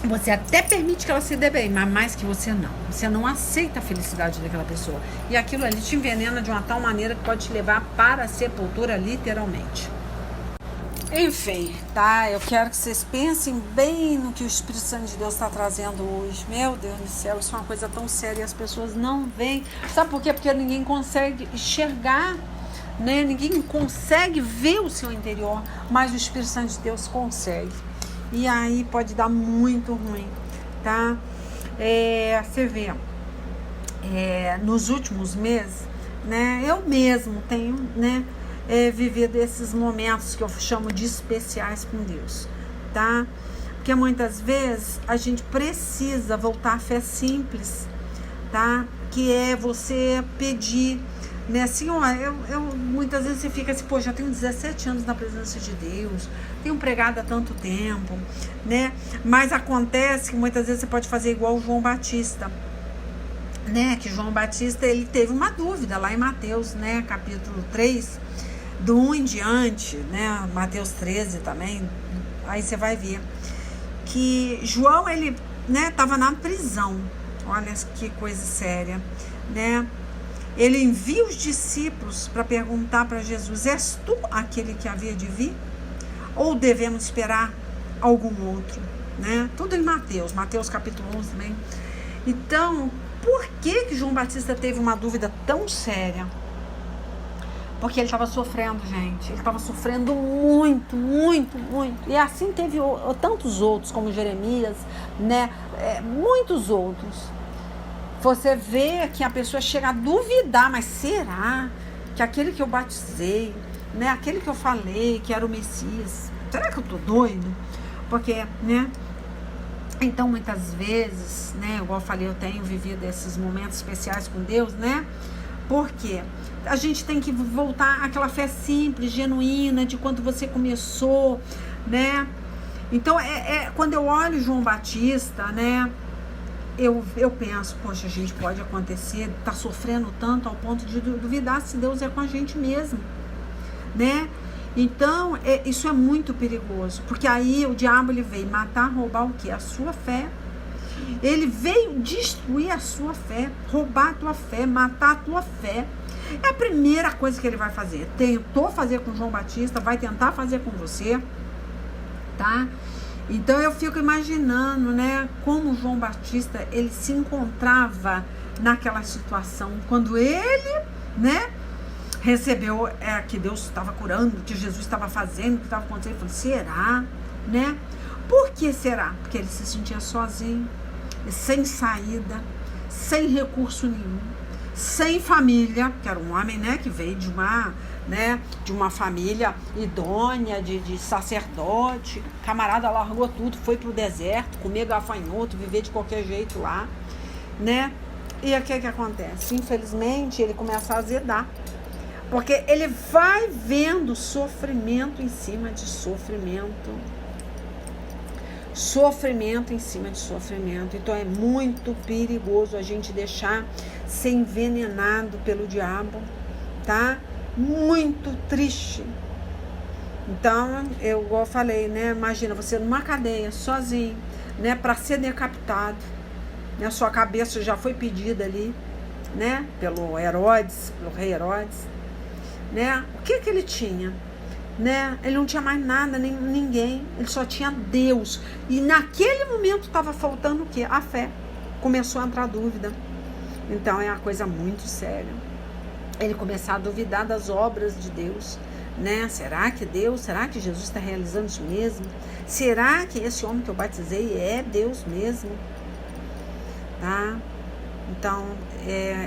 Você até permite que ela se dê bem, mas mais que você não. Você não aceita a felicidade daquela pessoa. E aquilo ali te envenena de uma tal maneira que pode te levar para a sepultura, literalmente. Enfim, tá? Eu quero que vocês pensem bem no que o Espírito Santo de Deus está trazendo hoje. Meu Deus do céu, isso é uma coisa tão séria e as pessoas não veem. Sabe por quê? Porque ninguém consegue enxergar, né? Ninguém consegue ver o seu interior, mas o Espírito Santo de Deus consegue. E aí pode dar muito ruim, tá? Você vê, nos últimos meses, né? Eu mesmo tenho, né? Vivido esses momentos que eu chamo de especiais com Deus, tá? Porque muitas vezes a gente precisa voltar à fé simples, tá? Que é você pedir, né? Assim, ó, muitas vezes você fica assim, pô, já tenho 17 anos na presença de Deus, tenho pregado há tanto tempo, né? Mas acontece que muitas vezes você pode fazer igual o João Batista, né? Que João Batista, ele teve uma dúvida lá em Mateus, né? Capítulo 3, do 1 em diante, né? Mateus 13 também, aí você vai ver que João, ele, né, tava na prisão. Olha que coisa séria, né? Ele envia os discípulos para perguntar para Jesus: és tu aquele que havia de vir? Ou devemos esperar algum outro? Né? Tudo em Mateus capítulo 11 também. Então, por que João Batista teve uma dúvida tão séria? Porque ele estava sofrendo, gente. Ele estava sofrendo muito, muito, muito. E assim teve tantos outros, como Jeremias, né? Muitos outros. Você vê que a pessoa chega a duvidar, mas será que aquele que eu batizei, né, aquele que eu falei que era o Messias, será que eu tô doido? Porque, né? Então, muitas vezes, né, igual eu falei, eu tenho vivido esses momentos especiais com Deus, né? Porque a gente tem que voltar àquela fé simples, genuína, de quando você começou, né? Então, quando eu olho João Batista, né, eu penso, poxa, a gente pode acontecer, tá sofrendo tanto ao ponto de duvidar se Deus é com a gente mesmo, né? Então, isso é muito perigoso, porque aí o diabo, ele veio matar, roubar o quê? A sua fé. Ele veio destruir a sua fé, roubar a tua fé, matar a tua fé. É a primeira coisa que ele vai fazer. Tentou fazer com João Batista, vai tentar fazer com você, tá? Então eu fico imaginando, né, como João Batista, ele se encontrava naquela situação, quando ele, né, recebeu que Deus estava curando, que Jesus estava fazendo, que estava acontecendo. Ele falou, será, né? Por que será? Porque ele se sentia sozinho, sem saída, sem recurso nenhum, sem família, que era um homem, né, que veio de uma família idônea, de sacerdote. Camarada largou tudo, foi pro deserto, comer gafanhoto, viver de qualquer jeito lá, né? E o que acontece? Infelizmente, ele começa a azedar, porque ele vai vendo sofrimento em cima de sofrimento. Sofrimento em cima de sofrimento. Então é muito perigoso a gente deixar ser envenenado pelo diabo, tá? Muito triste. Então, igual eu falei, né? Imagina você numa cadeia, sozinho, né, para ser decapitado, né? Sua cabeça já foi pedida ali, né, pelo Herodes, pelo rei Herodes, né? O que ele tinha, né? Ele não tinha mais nada, nem ninguém, ele só tinha Deus. E naquele momento estava faltando o quê? A fé. Começou a entrar dúvida. Então é uma coisa muito séria. Ele começar a duvidar das obras de Deus, né? Será que Jesus está realizando isso mesmo? Será que esse homem que eu batizei é Deus mesmo? Tá? Então,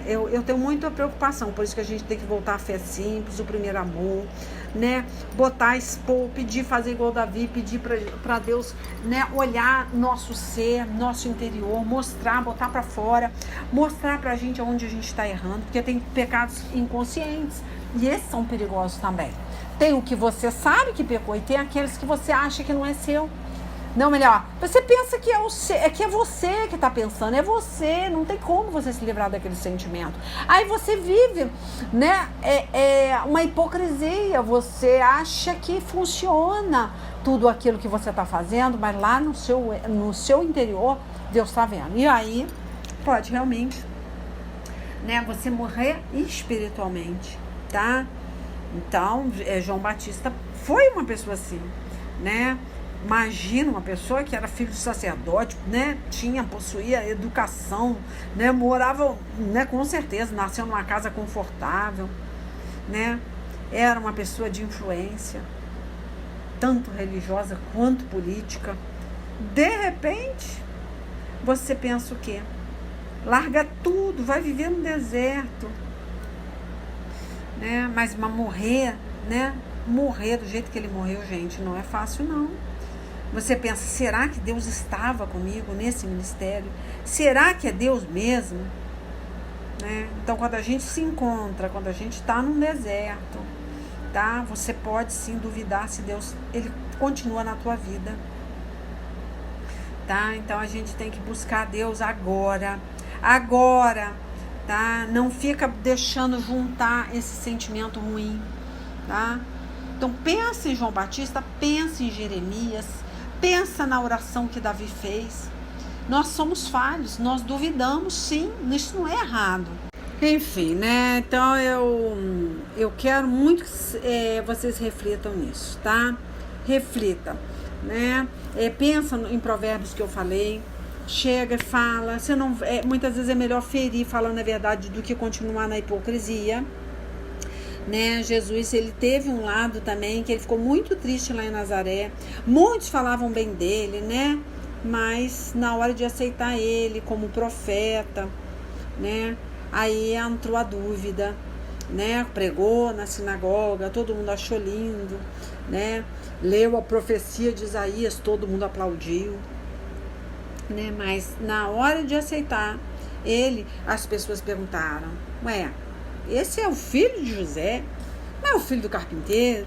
eu tenho muita preocupação, por isso que a gente tem que voltar à fé simples, o primeiro amor, né? Botar, expor, pedir, fazer igual Davi, pedir para Deus, né? Olhar nosso ser, nosso interior, mostrar, botar para fora, mostrar pra gente onde a gente está errando, porque tem pecados inconscientes, e esses são perigosos também. Tem o que você sabe que pecou e tem aqueles que você acha que não é seu. Não, melhor, você pensa que é você que está pensando, é você, não tem como você se livrar daquele sentimento. Aí você vive, né, uma hipocrisia, você acha que funciona tudo aquilo que você está fazendo, mas lá no seu interior, Deus está vendo. E aí, pode realmente, né, você morrer espiritualmente, tá? Então, João Batista foi uma pessoa assim, né? Imagina uma pessoa que era filho de sacerdote, né? Possuía educação, né? Morava, né? Com certeza, nasceu numa casa confortável, né? Era uma pessoa de influência, tanto religiosa quanto política. De repente, você pensa o quê? Larga tudo, vai viver no deserto, né? Mas morrer, né? Morrer do jeito que ele morreu, gente, não é fácil, não. Você pensa, será que Deus estava comigo nesse ministério? Será que é Deus mesmo? Né? Então, quando a gente se encontra, quando a gente está num deserto, tá? Você pode sim duvidar se Deus ele continua na tua vida. Tá? Então, a gente tem que buscar Deus agora. Agora, tá? Não fica deixando juntar esse sentimento ruim, tá? Então, pensa em João Batista, pensa em Jeremias, pensa na oração que Davi fez. Nós somos falhos, nós duvidamos, sim, isso não é errado. Enfim, né? Então eu quero muito que vocês reflitam nisso, tá? Reflita, né? Pensa em provérbios que eu falei. Chega e fala. Você não, muitas vezes é melhor ferir falando a verdade do que continuar na hipocrisia. Né? Jesus, ele teve um lado também que ele ficou muito triste lá em Nazaré. Muitos falavam bem dele, né? Mas na hora de aceitar ele como profeta, né? Aí entrou a dúvida, né? Pregou na sinagoga, todo mundo achou lindo, né? Leu a profecia de Isaías, todo mundo aplaudiu, né? Mas na hora de aceitar ele, as pessoas perguntaram: ué, esse é o filho de José? Não é o filho do carpinteiro?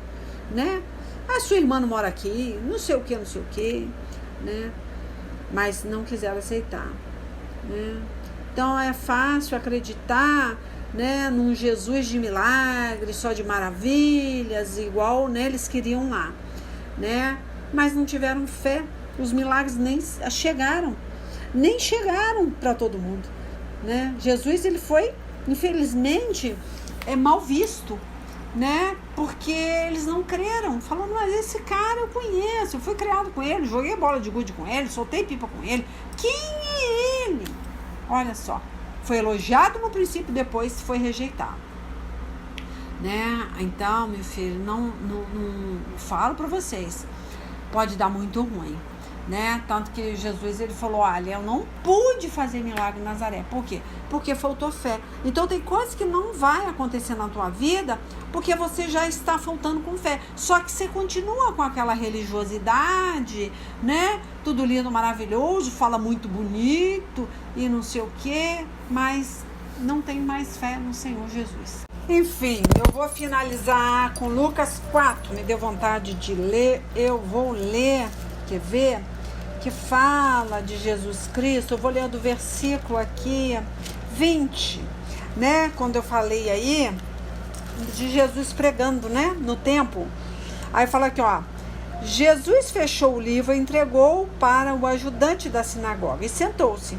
Né? A sua irmã não mora aqui? Não sei o que, né? Mas não quiseram aceitar, né? Então é fácil acreditar, né, num Jesus de milagres, só de maravilhas, igual, né, eles queriam lá, né? Mas não tiveram fé. Os milagres nem chegaram para todo mundo, né? Jesus, ele foi, infelizmente, mal visto, né? Porque eles não creram, falando: mas esse cara eu conheço, eu fui criado com ele, joguei bola de gude com ele, soltei pipa com ele, quem é ele? Olha só, foi elogiado no princípio, depois foi rejeitado, né? Então, meu filho, não falo para vocês, pode dar muito ruim, né? Tanto que Jesus, ele falou: olha, eu não pude fazer milagre em Nazaré. Por quê? Porque faltou fé. Então tem coisas que não vai acontecer na tua vida porque você já está faltando com fé. Só que você continua com aquela religiosidade, né? Tudo lindo, maravilhoso, fala muito bonito e não sei o quê, mas não tem mais fé no Senhor Jesus. Enfim, eu vou finalizar com Lucas 4. Me deu vontade de ler, eu vou ler. Quer ver? Que fala de Jesus Cristo. Eu vou ler do versículo aqui 20, né? Quando eu falei aí de Jesus pregando, né? No templo. Aí fala aqui, ó: Jesus fechou o livro e entregou para o ajudante da sinagoga e sentou-se.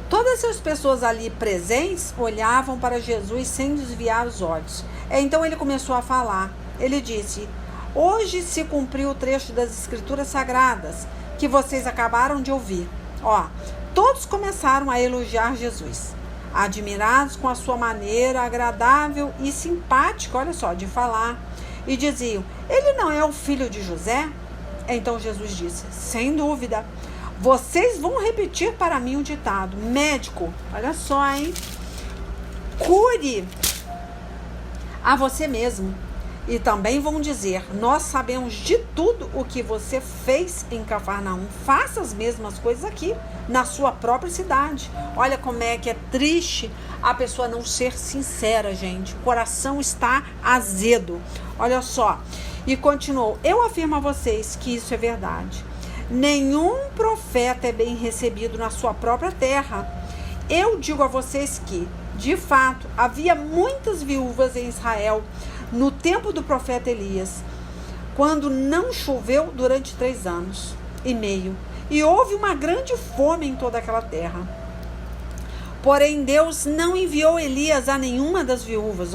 Todas as pessoas ali presentes olhavam para Jesus sem desviar os olhos. Então ele começou a falar. Ele disse: hoje se cumpriu o trecho das Escrituras Sagradas que vocês acabaram de ouvir. Todos começaram a elogiar Jesus, admirados com a sua maneira agradável e simpática, olha só, de falar. E diziam: ele não é o filho de José? Então Jesus disse: sem dúvida. Vocês vão repetir para mim um ditado: médico, olha só, hein? Cure a você mesmo. E também vão dizer: nós sabemos de tudo o que você fez em Cafarnaum. Faça as mesmas coisas aqui, na sua própria cidade. Olha como é que é triste a pessoa não ser sincera, gente. O coração está azedo. Olha só. E continuou: eu afirmo a vocês que isso é verdade. Nenhum profeta é bem recebido na sua própria terra. Eu digo a vocês que, de fato, havia muitas viúvas em Israel no tempo do profeta Elias, quando não choveu durante 3 anos e meio, e houve uma grande fome em toda aquela terra. Porém, Deus não enviou Elias a nenhuma das viúvas,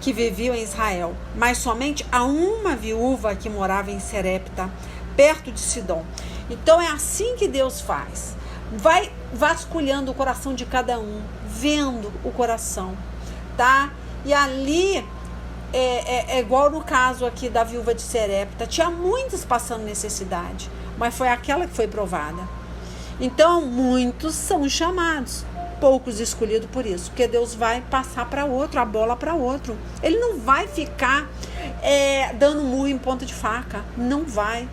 que viviam em Israel, mas somente a uma viúva que morava em Serepta, perto de Sidom. Então é assim que Deus faz. Vai vasculhando o coração de cada um, vendo o coração, tá? E ali é igual no caso aqui da viúva de Serepta. Tinha muitos passando necessidade, mas foi aquela que foi provada. Então muitos são chamados, poucos escolhidos por isso, porque Deus vai passar para outro, a bola para outro. Ele não vai ficar dando murro em ponta de faca, não vai.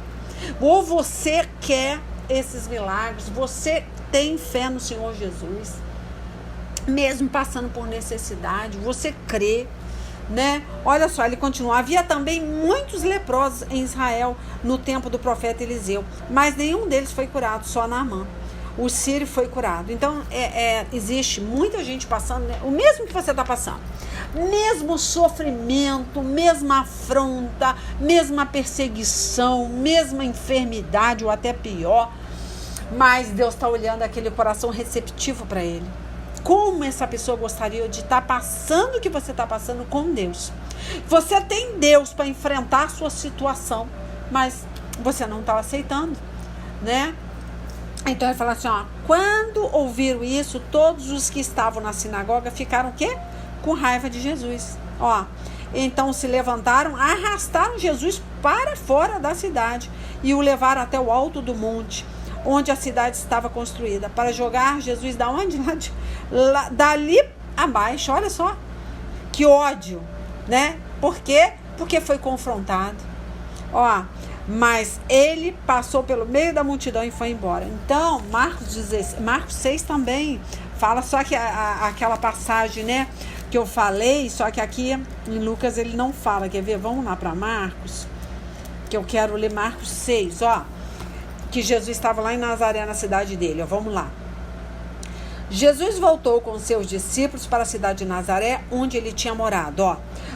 Ou você quer esses milagres, você tem fé no Senhor Jesus, mesmo passando por necessidade, você crê, né? Olha só, ele continua: havia também muitos leprosos em Israel no tempo do profeta Eliseu, mas nenhum deles foi curado, só Naamã, o sírio, foi curado. Então existe muita gente passando, né? O mesmo que você está passando, mesmo sofrimento, mesma afronta, mesma perseguição, mesma enfermidade ou até pior, mas Deus está olhando aquele coração receptivo para ele. Como essa pessoa gostaria de estar passando o que você está passando com Deus. Você tem Deus para enfrentar a sua situação, mas você não está aceitando, né? Então ele fala assim: quando ouviram isso, todos os que estavam na sinagoga ficaram o quê? Com raiva de Jesus. Então se levantaram, arrastaram Jesus para fora da cidade e o levaram até o alto do monte, onde a cidade estava construída, para jogar Jesus da onde? Dali abaixo. Olha só, que ódio, né? Por quê? Porque foi confrontado. Mas ele passou pelo meio da multidão e foi embora. Então, Marcos 6 também fala, só que aquela passagem, né, que eu falei, só que aqui em Lucas ele não fala. Quer ver? Vamos lá para Marcos, que eu quero ler Marcos 6, que Jesus estava lá em Nazaré, na cidade dele. Vamos lá. Jesus voltou com seus discípulos para a cidade de Nazaré, onde ele tinha morado.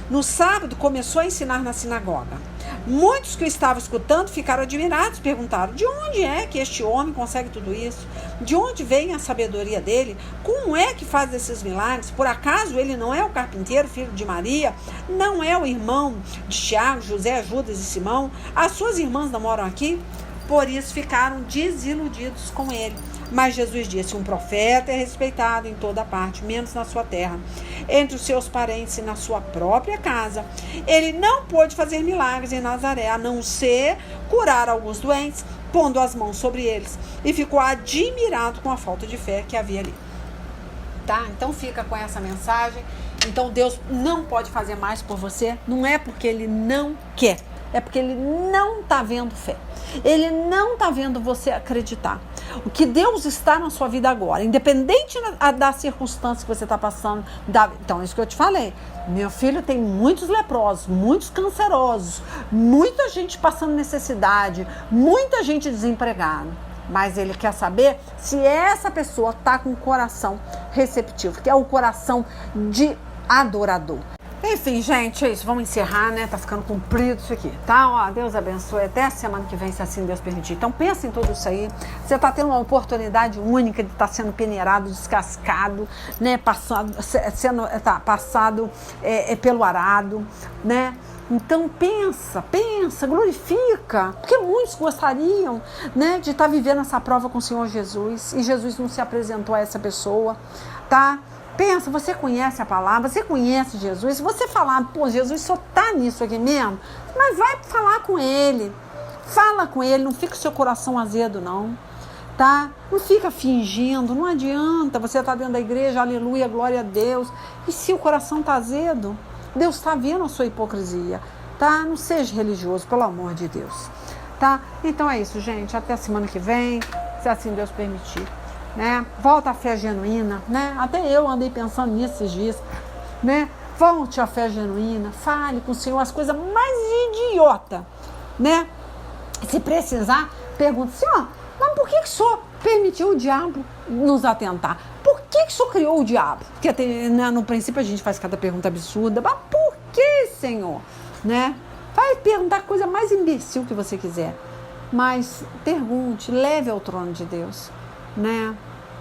No sábado, começou a ensinar na sinagoga. Muitos que o estavam escutando ficaram admirados, perguntaram: de onde é que este homem consegue tudo isso? De onde vem a sabedoria dele? Como é que faz esses milagres? Por acaso ele não é o carpinteiro, filho de Maria? Não é o irmão de Tiago, José, Judas e Simão? As suas irmãs não moram aqui? Por isso ficaram desiludidos com ele. Mas Jesus disse: um profeta é respeitado em toda parte, menos na sua terra, entre os seus parentes e na sua própria casa. Ele não pôde fazer milagres em Nazaré, a não ser curar alguns doentes, pondo as mãos sobre eles. E ficou admirado com a falta de fé que havia ali. Tá? Então fica com essa mensagem. Então Deus não pode fazer mais por você, não é porque Ele não quer, é porque Ele não está vendo fé. Ele não está vendo você acreditar. O que Deus está na sua vida agora, independente da circunstância que você está passando. Então, isso que eu te falei. Meu filho tem muitos leprosos, muitos cancerosos, muita gente passando necessidade, muita gente desempregada. Mas ele quer saber se essa pessoa está com o coração receptivo, que é o coração de adorador. Enfim, gente, é isso. Vamos encerrar, né? Tá ficando comprido isso aqui, tá? Ó, Deus abençoe. Até a semana que vem, se assim Deus permitir. Então, pensa em tudo isso aí. Você tá tendo uma oportunidade única de estar sendo peneirado, descascado, né? Passado pelo arado, né? Então, pensa, glorifica. Porque muitos gostariam, né, de estar vivendo essa prova com o Senhor Jesus. E Jesus não se apresentou a essa pessoa, tá? Pensa, você conhece a palavra, você conhece Jesus. Se você falar, pô, Jesus só tá nisso aqui mesmo, mas vai falar com ele. Fala com ele, não fica o seu coração azedo, não. Tá? Não fica fingindo, não adianta. Você tá dentro da igreja, aleluia, glória a Deus. E se o coração tá azedo, Deus tá vendo a sua hipocrisia. Tá? Não seja religioso, pelo amor de Deus. Tá? Então é isso, gente. Até a semana que vem, se assim Deus permitir. Né? Volta a fé genuína, né? Até eu andei pensando nisso esses dias, né? Volte a fé genuína, fale com o Senhor as coisas mais idiotas, né? Se precisar, pergunte, Senhor, mas por que o Senhor permitiu o diabo nos atentar? Por que o Senhor criou o diabo? Porque no princípio a gente faz cada pergunta absurda, mas por que, Senhor? Né? Vai perguntar a coisa mais imbecil que você quiser, mas pergunte, leve ao trono de Deus, né?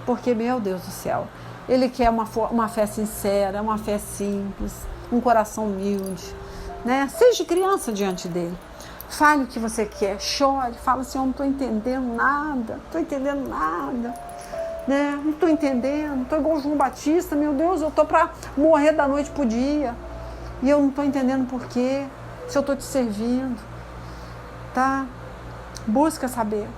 Porque, meu Deus do céu, Ele quer uma fé sincera, uma fé simples, um coração humilde, né? Seja criança diante dele. Fale o que você quer, chore, fala assim, eu não estou entendendo nada, né? Não estou entendendo, estou igual o João Batista, meu Deus, eu estou para morrer da noite para o dia, e eu não estou entendendo por quê, se eu estou te servindo, tá? Busca saber.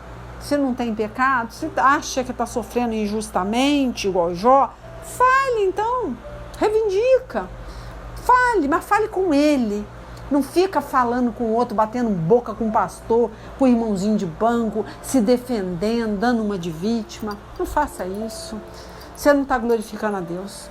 Se não tem pecado, se acha que está sofrendo injustamente, igual Jó, fale então, reivindica, fale, mas fale com ele. Não fica falando com o outro, batendo boca com o pastor, com o irmãozinho de banco, se defendendo, dando uma de vítima. Não faça isso. Você não está glorificando a Deus.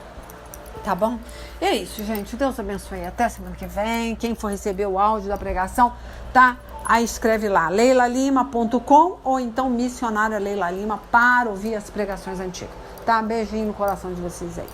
Tá bom? E é isso, gente. Deus abençoe. Até semana que vem. Quem for receber o áudio da pregação, tá? Aí escreve lá, leilalima.com ou então missionária Leila Lima para ouvir as pregações antigas. Tá? Beijinho no coração de vocês aí.